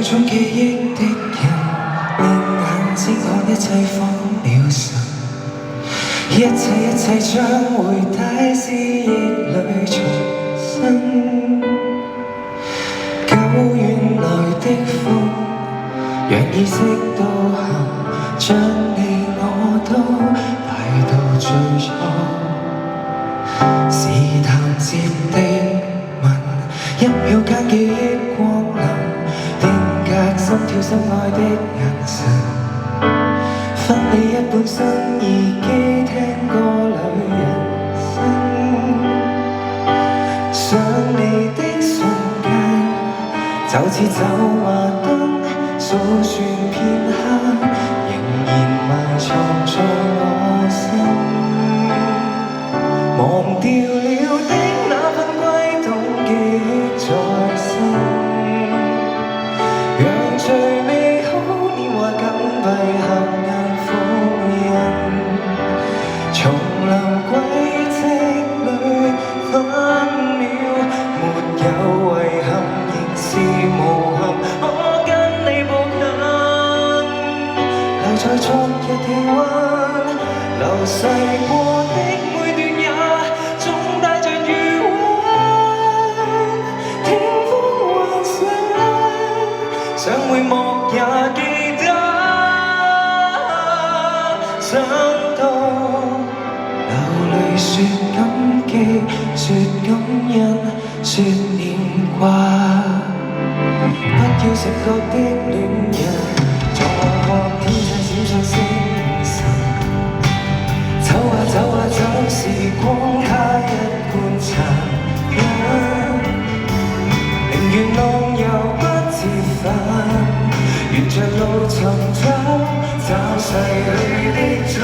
中記憶的人，令眼睛看一切放了神，一切將會帶思憶裏重生。久遠來的風，讓意識倒行，將你我都帶到最初。試探接的吻，一秒間記憶光臨，定格心跳心愛的眼神。分你一半心耳機，聽歌裏人生。想你的瞬間，就似走馬燈，數算片刻，仍然埋藏在我心。忘掉了的那份悸動，記憶在身，讓最美好年華緊閉合眼封印。重臨軌跡裏分秒，沒有遺憾，仍是無憾。我跟你步近，留在昨日氣溫，流逝過的每段也總帶着餘溫。聽風幻想，想每幕也記得。想到流淚說感激，說感恩，說念掛。不要直覺的戀人，在我看天際閃爍星辰。走啊走啊走，時光它一般殘忍，寧願浪遊不折返，沿着路尋找，找逝去的蹤。